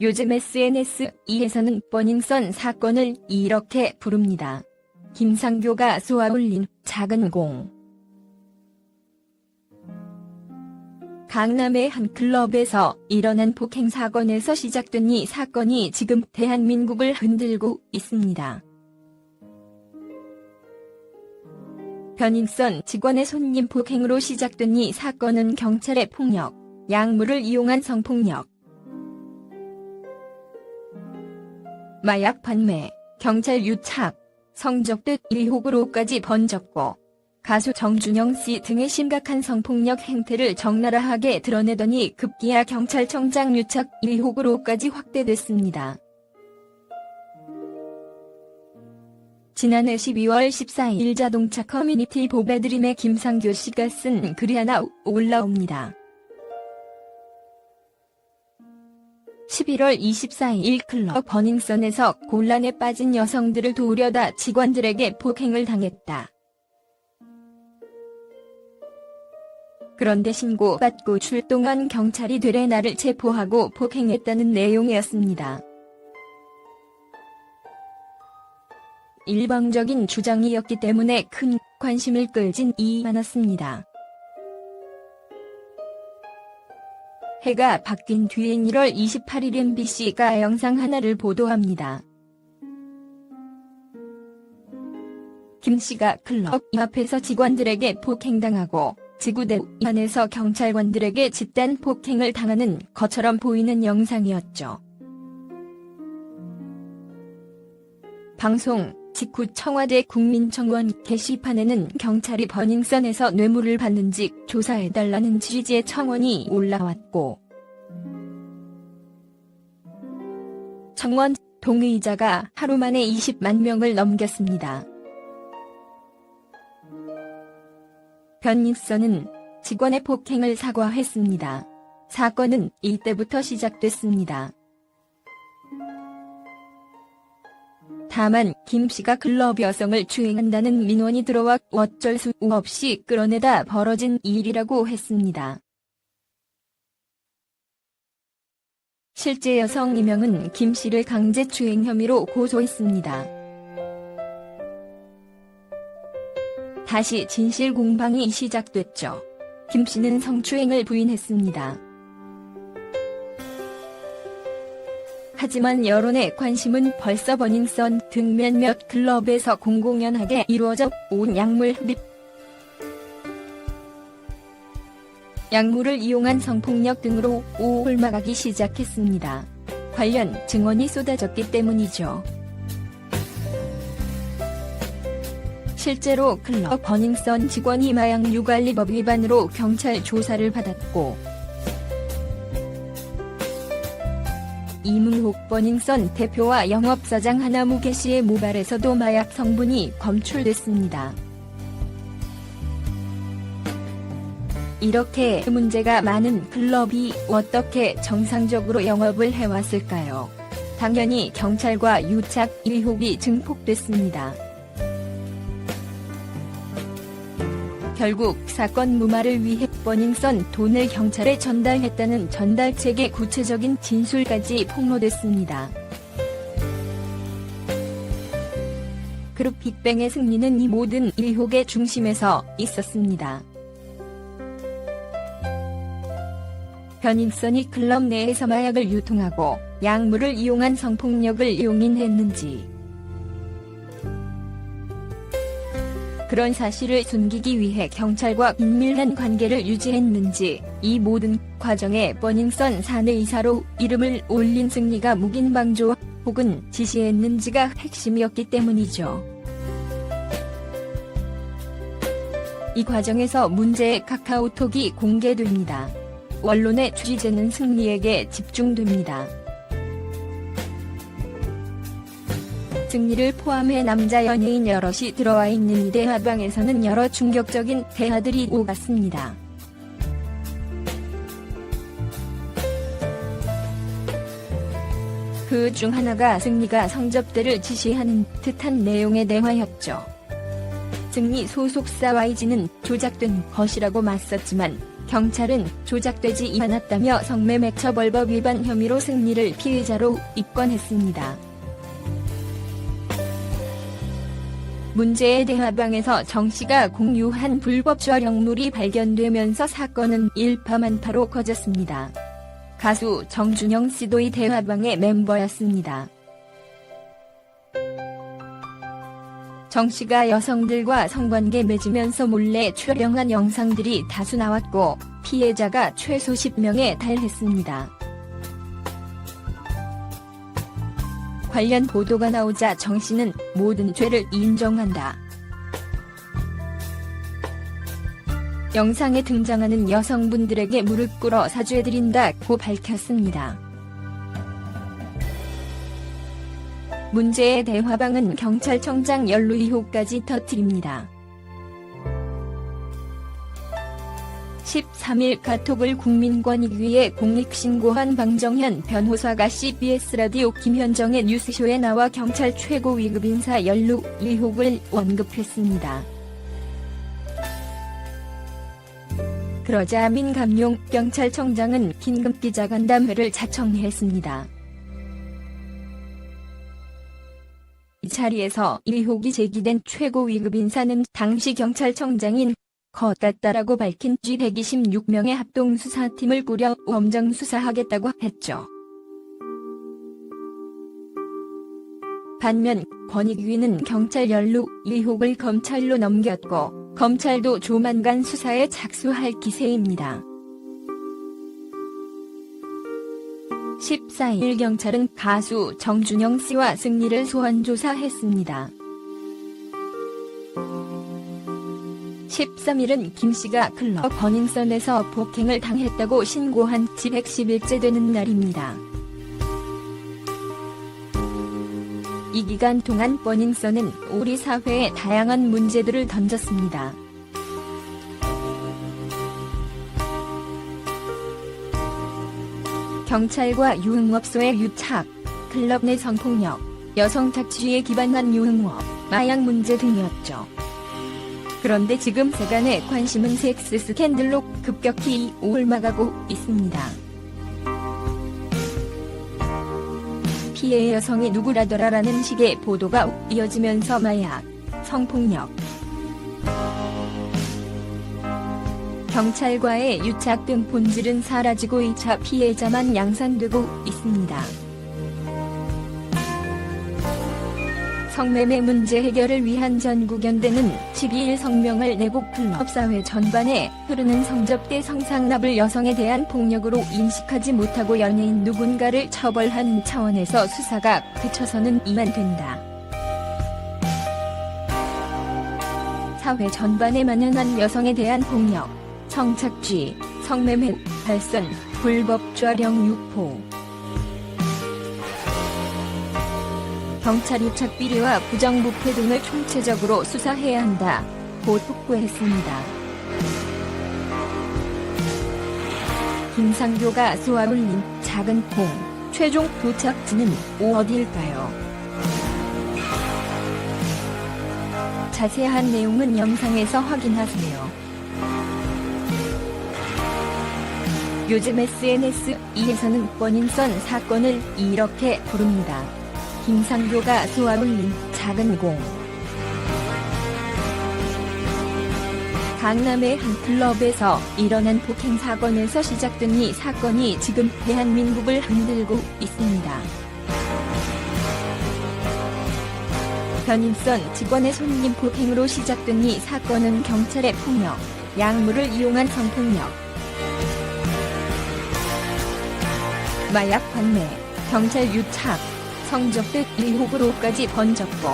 요즘 SNS에서는 버닝썬 사건을 이렇게 부릅니다. 김상교가 쏘아올린 작은 공. 강남의 한 클럽에서 일어난 폭행 사건에서 시작된 이 사건이 지금 대한민국을 흔들고 있습니다. 버닝썬 직원의 손님 폭행으로 시작된 이 사건은 경찰의 폭력, 약물을 이용한 성폭력, 마약 판매, 경찰 유착, 성적뜻 의혹으로까지 번졌고 가수 정준영 씨 등의 심각한 성폭력 행태를 적나라하게 드러내더니 급기야 경찰청장 유착 의혹으로까지 확대됐습니다. 지난해 12월 14일 자동차 커뮤니티 보배드림의 김상교 씨가 쓴 글이 하나 올라옵니다. 11월 24일 클럽 버닝썬에서 곤란에 빠진 여성들을 도우려다 직원들에게 폭행을 당했다. 그런데 신고받고 출동한 경찰이 되레 나를 체포하고 폭행했다는 내용이었습니다. 일방적인 주장이었기 때문에 큰 관심을 끌진 않았습니다. 해가 바뀐 뒤인 1월 28일 MBC가 영상 하나를 보도합니다. 김 씨가 클럽 앞에서 직원들에게 폭행당하고 지구대 안에서 경찰관들에게 집단 폭행을 당하는 것처럼 보이는 영상이었죠. 방송 직후 청와대 국민청원 게시판에는 경찰이 버닝썬에서 뇌물을 받는지 조사해달라는 취지의 청원이 올라왔고 청원 동의자가 하루 만에 20만 명을 넘겼습니다. 버닝썬은 직원의 폭행을 사과했습니다. 사건은 이때부터 시작됐습니다. 다만 김 씨가 클럽 여성을 추행한다는 민원이 들어와 어쩔 수 없이 끌어내다 벌어진 일이라고 했습니다. 실제 여성 2명은 김 씨를 강제추행 혐의로 고소했습니다. 다시 진실 공방이 시작됐죠. 김 씨는 성추행을 부인했습니다. 하지만 여론의 관심은 벌써 버닝썬 등 몇몇 클럽에서 공공연하게 이루어져 온 약물 흡입, 약물을 이용한 성폭력 등으로 오홀막하기 시작했습니다. 관련 증언이 쏟아졌기 때문이죠. 실제로 클럽 버닝썬 직원이 마약류관리법 위반으로 경찰 조사를 받았고 이문옥 버닝썬 대표와 영업사장 하나무개 씨의 모발에서도 마약 성분이 검출됐습니다. 이렇게 문제가 많은 클럽이 어떻게 정상적으로 영업을 해왔을까요? 당연히 경찰과 유착 의혹이 증폭됐습니다. 결국 사건 무마를 위해 버닝썬 돈을 경찰에 전달했다는 전달책의 구체적인 진술까지 폭로됐습니다. 그룹 빅뱅의 승리는 이 모든 의혹의 중심에서 있었습니다. 버닝썬이 클럽 내에서 마약을 유통하고 약물을 이용한 성폭력을 용인했는지, 그런 사실을 숨기기 위해 경찰과 긴밀한 관계를 유지했는지, 이 모든 과정에 버닝썬 사내이사로 이름을 올린 승리가 묵인방조 혹은 지시했는지가 핵심이었기 때문이죠. 이 과정에서 문제의 카카오톡이 공개됩니다. 언론의 취재는 승리에게 집중됩니다. 승리를 포함해 남자 연예인 여럿이 들어와 있는 이 대화방에서는 여러 충격적인 대화들이 오갔습니다. 그 중 하나가 승리가 성접대를 지시하는 듯한 내용의 대화였죠. 승리 소속사 YG는 조작된 것이라고 맞섰지만 경찰은 조작되지 않았다며 성매매처벌법 위반 혐의로 승리를 피의자로 입건했습니다. 문제의 대화방에서 정 씨가 공유한 불법 촬영물이 발견되면서 사건은 일파만파로 커졌습니다. 가수 정준영 씨도 이 대화방의 멤버였습니다. 정 씨가 여성들과 성관계 맺으면서 몰래 촬영한 영상들이 다수 나왔고 피해자가 최소 10명에 달했습니다. 관련 보도가 나오자 정 씨는 모든 죄를 인정한다. 영상에 등장하는 여성분들에게 무릎 꿇어 사죄드린다고 밝혔습니다. 문제의 대화방은 경찰청장 연루 의혹까지 터뜨립니다. 13일 카톡을 국민권익위에 공익신고한 방정현 변호사가 CBS 라디오 김현정의 뉴스쇼에 나와 경찰 최고 위급 인사 연루 의혹을 언급했습니다. 그러자 민감용 경찰청장은 긴급 기자간담회를 자청했습니다. 이 자리에서 의혹이 제기된 최고 위급 인사는 당시 경찰청장인 것 같다라고 밝힌 G126명의 합동수사팀을 꾸려 엄정 수사하겠다고 했죠. 반면 권익위는 경찰 연루 의혹을 검찰로 넘겼고 검찰도 조만간 수사에 착수할 기세입니다. 14일 경찰은 가수 정준영 씨와 승리를 소환 조사했습니다. 13일은 김 씨가 클럽 버닝썬에서 폭행을 당했다고 신고한 지 110일째 되는 날입니다. 이 기간 동안 버닝썬은 우리 사회에 다양한 문제들을 던졌습니다. 경찰과 유흥업소의 유착, 클럽 내 성폭력, 여성 착취에 기반한 유흥업, 마약 문제 등이었죠. 그런데 지금 세간의 관심은 섹스 스캔들로 급격히 올라가고 있습니다. 피해 여성이 누구라더라라는 식의 보도가 이어지면서 마약, 성폭력, 경찰과의 유착 등 본질은 사라지고 2차 피해자만 양산되고 있습니다. 성매매 문제 해결을 위한 전국연대는 12일 성명을 내고 클럽 사회 전반에 흐르는 성접대 성상납을 여성에 대한 폭력으로 인식하지 못하고 연예인 누군가를 처벌한 차원에서 수사가 그쳐서는 이만 된다. 사회 전반에 만연한 여성에 대한 폭력, 성착취, 성매매, 발선, 불법 촬영 유포, 경찰 유착 비리와 부정부패 등을 총체적으로 수사해야 한다고 촉구했습니다. 김상교가 쏘아올린 작은 콩, 최종 도착지는 어디일까요? 자세한 내용은 영상에서 확인하세요. 요즘 SNS에서는 버닝썬 사건을 이렇게 부릅니다. 김상교가 쏘아올린 작은 공. 강남의 한 클럽에서 일어난 폭행 사건에서 시작된 이 사건이 지금 대한민국을 흔들고 있습니다. 버닝썬 직원의 손님 폭행으로 시작된 이 사건은 경찰의 폭력, 약물을 이용한 성폭력, 마약 판매, 경찰 유착, 성접대 의혹으로까지 번졌고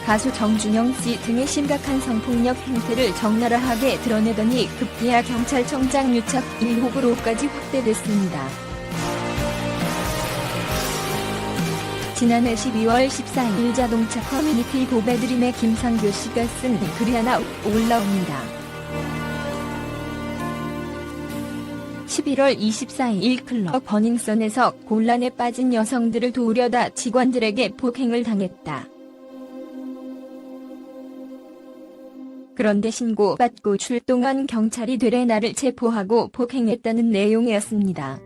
가수 정준영 씨 등의 심각한 성폭력 행태를 적나라하게 드러내더니 급기야 경찰청장 유착 의혹으로까지 확대됐습니다. 지난해 12월 14일 자동차 커뮤니티 보배드림의 김상교 씨가 쓴 글이 하나 올라옵니다. 11월 24일 클럽 버닝썬에서 곤란에 빠진 여성들을 도우려다 직원들에게 폭행을 당했다. 그런데 신고받고 출동한 경찰이 되레나를 체포하고 폭행했다는 내용이었습니다.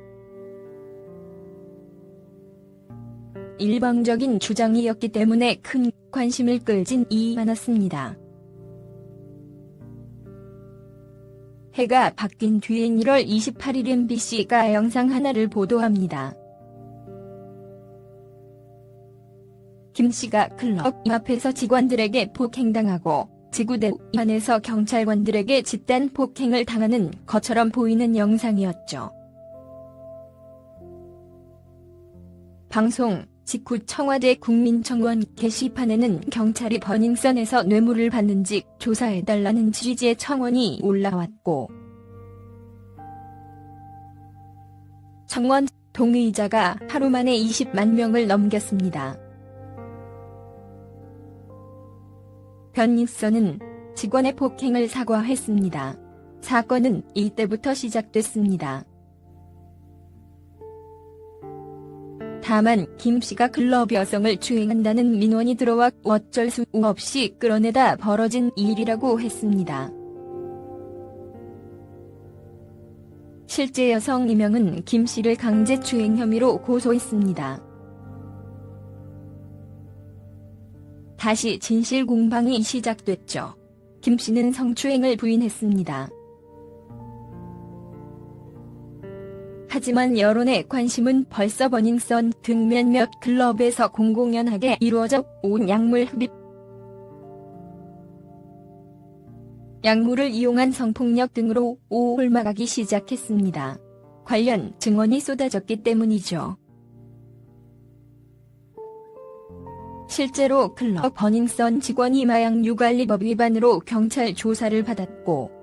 일방적인 주장이었기 때문에 큰 관심을 끌진 않았습니다. 해가 바뀐 뒤인 1월 28일 MBC가 영상 하나를 보도합니다. 김씨가 클럽 앞에서 직원들에게 폭행당하고 지구대 안에서 경찰관들에게 집단 폭행을 당하는 것처럼 보이는 영상이었죠. 방송 직후 청와대 국민청원 게시판에는 경찰이 버닝썬에서 뇌물을 받는지 조사해달라는 취지의 청원이 올라왔고, 청원 동의자가 하루 만에 20만 명을 넘겼습니다. 버닝썬은 직원의 폭행을 사과했습니다. 사건은 이때부터 시작됐습니다. 다만 김씨가 클럽 여성을 추행한다는 민원이 들어와 어쩔 수 없이 끌어내다 벌어진 일이라고 했습니다. 실제 여성 2명은 김씨를 강제추행 혐의로 고소했습니다. 다시 진실 공방이 시작됐죠. 김씨는 성추행을 부인했습니다. 하지만 여론의 관심은 벌써 버닝썬 등 몇몇 클럽에서 공공연하게 이루어져 온 약물 흡입, 약물을 이용한 성폭력 등으로 올라가기 시작했습니다. 관련 증언이 쏟아졌기 때문이죠. 실제로 클럽 버닝썬 직원이 마약류관리법 위반으로 경찰 조사를 받았고,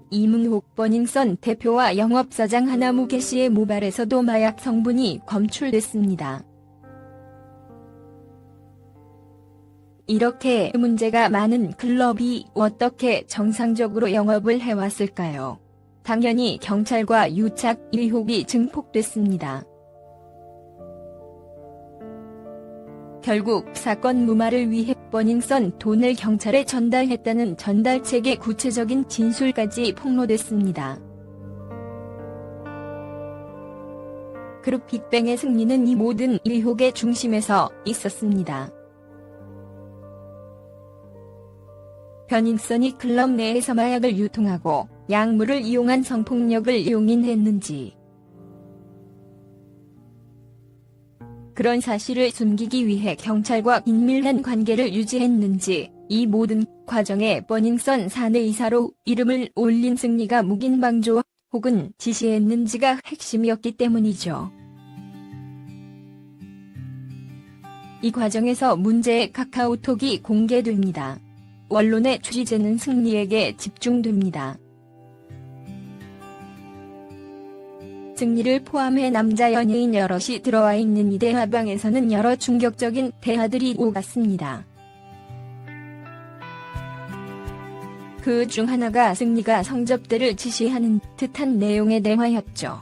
이문옥 버닝썬 대표와 영업사장 하나무개 씨의 모발에서도 마약 성분이 검출됐습니다. 이렇게 문제가 많은 클럽이 어떻게 정상적으로 영업을 해왔을까요? 당연히 경찰과 유착 의혹이 증폭됐습니다. 결국 사건 무마를 위해 버닝썬 돈을 경찰에 전달했다는 전달책의 구체적인 진술까지 폭로됐습니다. 그룹 빅뱅의 승리는 이 모든 의혹의 중심에서 있었습니다. 버닝썬이 클럽 내에서 마약을 유통하고 약물을 이용한 성폭력을 용인했는지, 그런 사실을 숨기기 위해 경찰과 긴밀한 관계를 유지했는지, 이 모든 과정에 버닝썬 사내이사로 이름을 올린 승리가 묵인방조 혹은 지시했는지가 핵심이었기 때문이죠. 이 과정에서 문제의 카카오톡이 공개됩니다. 언론의 취재는 승리에게 집중됩니다. 승리를 포함해 남자 연예인 여럿이 들어와 있는 이 대화방에서는 여러 충격적인 대화들이 오갔습니다. 그 중 하나가 승리가 성접대를 지시하는 듯한 내용의 대화였죠.